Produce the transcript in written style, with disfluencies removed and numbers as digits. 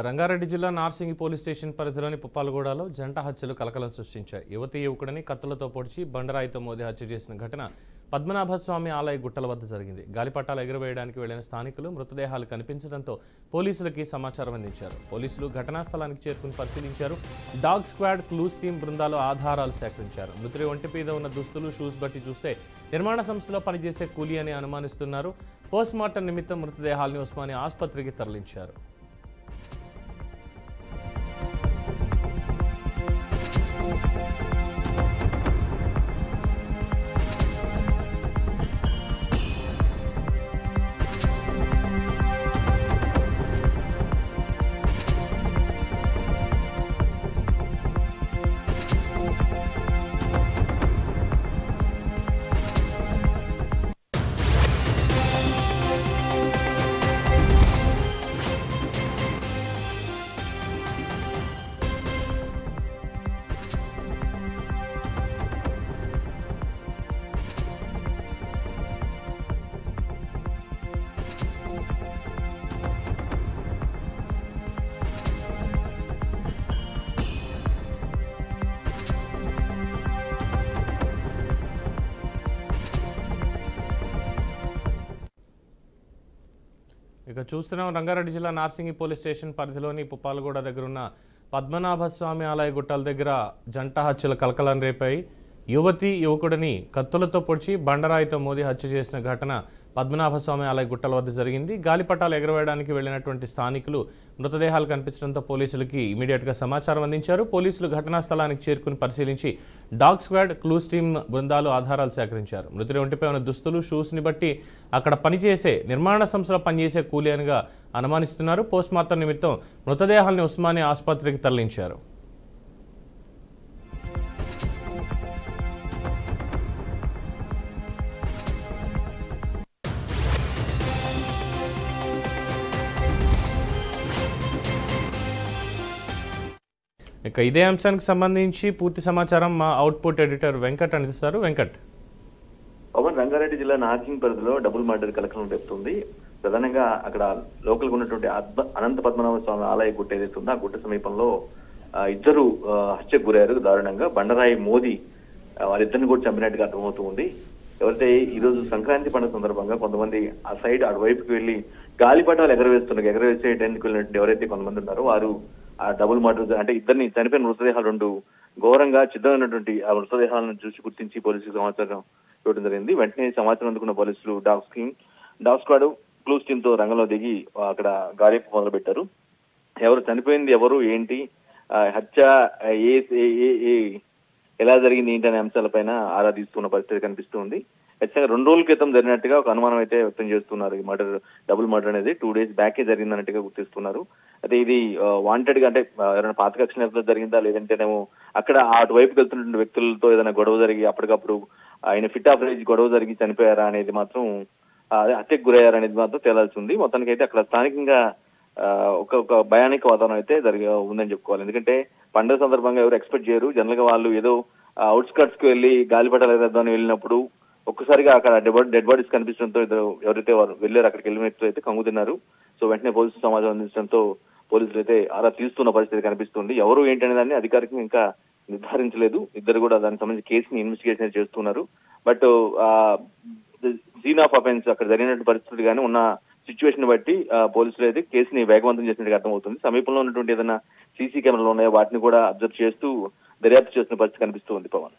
రంగారెడ్డి జిల్లా Narsingi police station పరిధిలోని పుప్పాలగూడలో జంట హత్యలు కలకలం సృష్టించాయి. యువకుడిని కత్తులతో పొడిచి బండరాయితో మోది హత్య చేసిన ఘటన పద్మనాభస్వామి ఆలయ గుట్టల వద్ద జరిగింది. గాలిపటాలు ఎగురవేయడానికి వెళ్లిన స్థానికులు మృతదేహాలు కనిపించడంతో పోలీసులకి సమాచారం అందించారు. పోలీసులు ఘటనా స్థలానికి చేరుకుని పరిశీలించారు. డాగ్ స్క్వాడ్, క్లూస్ టీం బృందాలు ఆధారాలు సేకరించారు. మృతుడి ఒంటి మీద ఉన్న దుస్తులు, షూస్ బట్టి చూస్తే నిర్మాణ సంస్థలో పనిచేసే కూలీ అని అనుమానిస్తున్నారు. పోస్ట్మార్టం నిమిత్తం మృతదేహాల్ని ఉస్మానియా ఆసుపత్రికి తరలించారు. ఇక చూస్తున్నాం, రంగారెడ్డి జిల్లా నార్సింగి పోలీస్ స్టేషన్ పరిధిలోని పుప్పాలగూడ దగ్గర ఉన్న పద్మనాభస్వామి ఆలయ గుట్టల దగ్గర జంట హత్యలు కలకలం రేపాయి. యువకుడిని కత్తులతో పొడిచి బండరాయితో మోదీ హత్య చేసిన ఘటన పద్మనాభస్వామి ఆలయ గుట్టల వద్ద జరిగింది. గాలిపటాలు ఎగరవేయడానికి వెళ్లినటువంటి స్థానికులు మృతదేహాలు కనిపించడంతో పోలీసులకి ఇమీడియట్గా సమాచారం అందించారు. పోలీసులు ఘటనా స్థలానికి చేరుకుని పరిశీలించి డాగ్ స్క్వాడ్, క్లూస్ టీం బృందాలు ఆధారాలు సేకరించారు. మృతుడి ఒంటిపై ఉన్న దుస్తులు, షూస్ని బట్టి అక్కడ పనిచేసే నిర్మాణ సంస్థలో పనిచేసే కూలీగా అనుమానిస్తున్నారు. పోస్ట్మార్టం నిమిత్తం మృతదేహాల్ని ఉస్మానియా ఆసుపత్రికి తరలించారు. ఇక ఇదే అంశానికి సంబంధించి పూర్తి సమాచారం మా అవుట్పుట్ ఎడిటర్ వెంకట్ అందిస్తారు. వెంకట్. పవన్, రంగారెడ్డి జిల్లా నార్సింగ్ పరిధిలో డబుల్ మర్డర్ కలకలం రేపుతుంది. ప్రధానంగా అక్కడ లోకల్ ఉన్నటువంటి అనంత పద్మనాభ స్వామి ఆలయ గుట్ట ఏదైతే ఉందో ఆ గుట్ట సమీపంలో ఇద్దరు హత్యకు గురయ్యారు దారుణంగా. బండరాయి మోదీ వారిద్దరిని కూడా చంపినట్టుగా అర్థమవుతూ ఉంది. ఎవరైతే ఈరోజు సంక్రాంతి పండుగ సందర్భంగా కొంతమంది ఆ సైడ్ అటువైపుకి వెళ్లి గాలిపటాలు ఎగరవేసేయడానికి వెళ్ళినట్టు ఎవరైతే కొంతమంది ఉన్నారో వారు ఆ డబుల్ మర్డర్ అంటే ఇద్దరిని చనిపోయిన మృతదేహాలు రెండు ఘోరంగా చిద్దమైనటువంటి ఆ మృతదేహాలను చూసి గుర్తించి పోలీసులకు సమాచారం ఇవ్వడం జరిగింది. వెంటనే సమాచారం అందుకున్న పోలీసులు డాగ్ స్క్వాడ్, క్లూస్ టీమ్ తో రంగంలో దిగి అక్కడ గాలింపు మొదలు పెట్టారు. ఎవరు చనిపోయింది, ఎవరు ఏంటి, హత్య ఎలా జరిగింది ఏంటి అనే అంశాలపైన ఆరా తీస్తున్న పరిస్థితి కనిపిస్తుంది. ఖచ్చితంగా 2 రోజుల క్రితం జరిగినట్టుగా ఒక అనుమానం అయితే వ్యక్తం చేస్తున్నారు. ఈ డబుల్ మర్డర్ అనేది 2 days బ్యాకే జరిగిందన్నట్టుగా గుర్తిస్తున్నారు. అయితే ఇది వాంటెడ్ గా అంటే ఎవరైనా పాత కక్ష జరిగిందా లేదంటేనేమో అక్కడ అటువైపు వెళ్తున్నటువంటి వ్యక్తులతో ఏదైనా గొడవ జరిగి అప్పటికప్పుడు ఆయన ఫిట్ ఆఫ్ రేంజ్ గొడవ జరిగి చనిపోయారా అనేది మాత్రం హత్యకు గురయ్యారా అనేది మాత్రం తేలాల్సి ఉంది. మొత్తానికి అయితే అక్కడ స్థానికంగా ఒక భయానిక వాతావరణం అయితే ఉందని చెప్పుకోవాలి. ఎందుకంటే పండుగ సందర్భంగా ఎవరు ఎక్స్పెక్ట్ చేయరు. జనరల్ గా వాళ్ళు ఏదో అవుట్స్కర్ట్స్ కు వెళ్ళి గాలిపటాలు ఎగరేద్దామని వెళ్ళినప్పుడు ఒక్కసారిగా అక్కడ డెడ్ బాడీస్ కనిపించడంతో ఎవరైతే వారు వెళ్ళారు అక్కడికి వెళ్ళిన వ్యక్తులు అయితే కంగు తిన్నారు. సో వెంటనే పోలీసులు సమాచారం అందించడంతో పోలీసులు అయితే ఆరా తీస్తున్న పరిస్థితి కనిపిస్తుంది. ఎవరు ఏంటనే దాన్ని అధికారికంగా ఇంకా నిర్ధారించలేదు. ఇద్దరు కూడా దానికి సంబంధించి కేసుని ఇన్వెస్టిగేషన్ చేస్తున్నారు. బట్ సీన్ ఆఫ్ అఫెన్స్ అక్కడ జరిగినటువంటి పరిస్థితులు కానీ ఉన్న సిచ్యువేషన్ బట్టి పోలీసులు అయితే కేసుని వేగవంతం చేసినట్టుగా అర్థమవుతుంది. సమీపంలో ఉన్నటువంటి ఏదైనా సీసీ కెమెరాలు ఉన్నాయో వాటిని కూడా అబ్జర్వ్ చేస్తూ దర్యాప్తు చేస్తున్న పరిస్థితి కనిపిస్తుంది. పవన్.